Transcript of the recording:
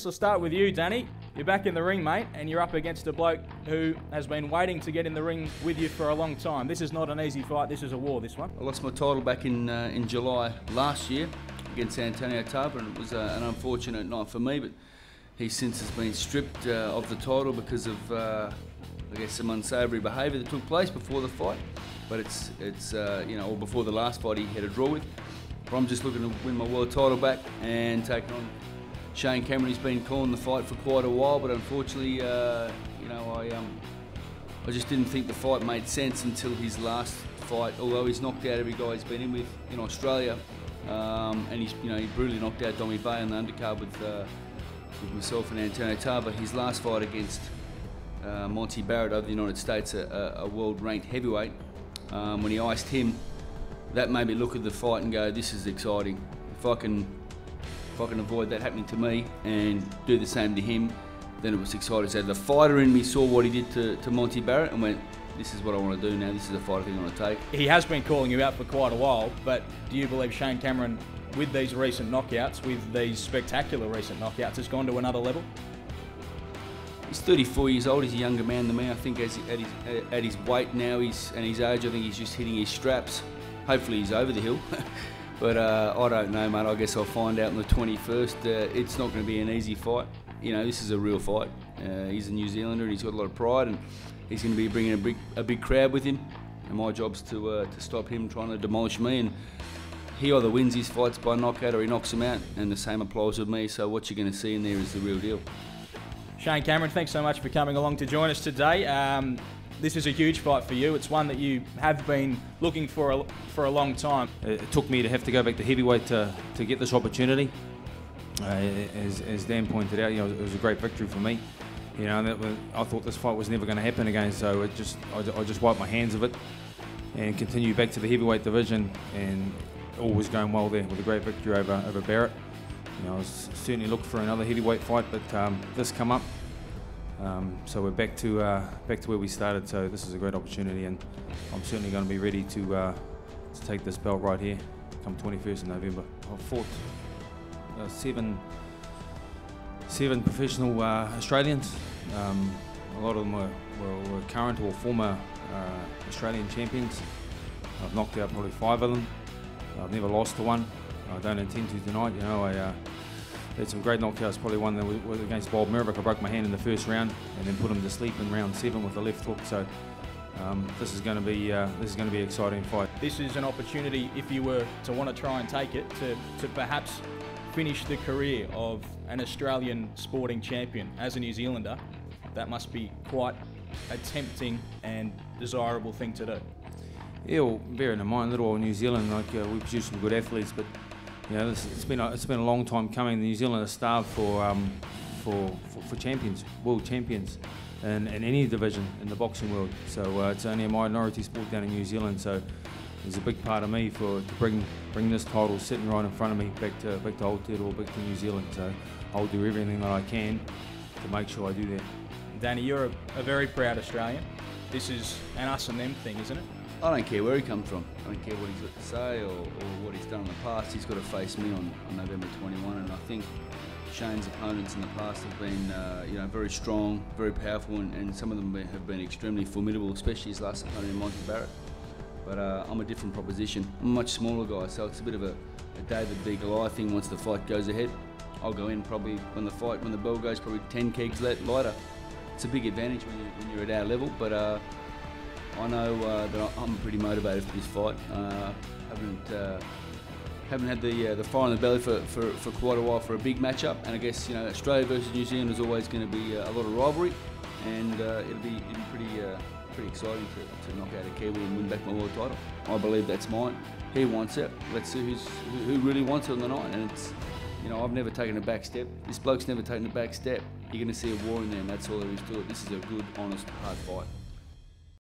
So I'll start with you, Danny. You're back in the ring, mate, and you're up against a bloke who has been waiting to get in the ring with you for a long time. This is not an easy fight, this is a war, this one. I lost my title back in July last year against Antonio Tarver, and it was an unfortunate night for me, but he since has been stripped of the title because of, I guess, some unsavoury behaviour that took place before the fight. But it's you know, or before the last fight he had a draw with. But I'm just looking to win my world title back and take on Shane Cameron. He's been calling the fight for quite a while, but unfortunately, you know, I just didn't think the fight made sense until his last fight. Although he's knocked out every guy he's been in with in Australia, and he's, you know, he brutally knocked out Dommy Bay on the undercard with myself and Antonio Tarver. His last fight against Monty Barrett over the United States, a world-ranked heavyweight, when he iced him, that made me look at the fight and go, this is exciting. If I can avoid that happening to me and do the same to him, then it was exciting. So the fighter in me saw what he did to Monty Barrett and went, this is what I want to do now, this is a fight I think I want to take. He has been calling you out for quite a while, but do you believe Shane Cameron, with these recent knockouts, with these spectacular recent knockouts, has gone to another level? He's 34 years old, he's a younger man than me. I think at his weight now and his age, I think he's just hitting his straps. Hopefully he's over the hill. But I don't know, mate. I guess I'll find out on the 21st. It's not going to be an easy fight. You know, this is a real fight. He's a New Zealander and he's got a lot of pride, and he's going to be bringing a big crowd with him. And my job's to stop him trying to demolish me. And he either wins his fights by knockout or he knocks him out. And the same applies with me. So what you're going to see in there is the real deal. Shane Cameron, thanks so much for coming along to join us today. This is a huge fight for you. It's one that you have been looking for a long time. It took me to have to go back to heavyweight to get this opportunity. As Dan pointed out, you know, it was a great victory for me. You know, I thought this fight was never going to happen again, so I just wiped my hands of it and continued back to the heavyweight division, and all was going well there with a great victory over Barrett. You know, I was certainly looking for another heavyweight fight, but this come up. So we're back to where we started. So this is a great opportunity, and I'm certainly going to be ready to take this belt right here, come 21st of November. I've fought seven professional Australians. A lot of them were current or former Australian champions. I've knocked out probably 5 of them. I've never lost to one. I don't intend to tonight. You know, I had some great knockouts. Probably one that was against Bob Merrick. I broke my hand in the first round and then put him to sleep in round 7 with a left hook. So this is going to be an exciting fight. This is an opportunity, if you were to want to try and take it, to perhaps finish the career of an Australian sporting champion as a New Zealander. That must be quite a tempting and desirable thing to do. Yeah, well, bearing in mind, little old New Zealand, like we produce some good athletes, but you know, it's been a long time coming. The New Zealand are starved for champions, world champions, in any division in the boxing world. So it's only a minority sport down in New Zealand. So there's a big part of me to bring this title sitting right in front of me back to Aotearoa, back to New Zealand. So I'll do everything that I can to make sure I do that. Danny, you're a very proud Australian. This is an us and them thing, isn't it? I don't care where he comes from. I don't care what he's got to say or what he's done in the past. He's got to face me on November 21, and I think Shane's opponents in the past have been you know, very strong, very powerful, and some of them have been extremely formidable, especially his last opponent, Monty Barrett. But I'm a different proposition. I'm a much smaller guy, so it's a bit of a David v Goliath thing once the fight goes ahead. I'll go in probably when the bell goes, probably 10 kegs lighter. It's a big advantage when you're at our level, but I know that I'm pretty motivated for this fight. Haven't had the fire in the belly for quite a while for a big matchup, and I guess, you know, Australia versus New Zealand is always going to be a lot of rivalry, and it'll be pretty exciting to knock out a Kiwi and win back my world title. I believe that's mine. He wants it. Let's see who really wants it on the night. And it's, you know, I've never taken a back step. This bloke's never taken a back step. You're going to see a war in there, and that's all there is to it. This is a good, honest, hard fight.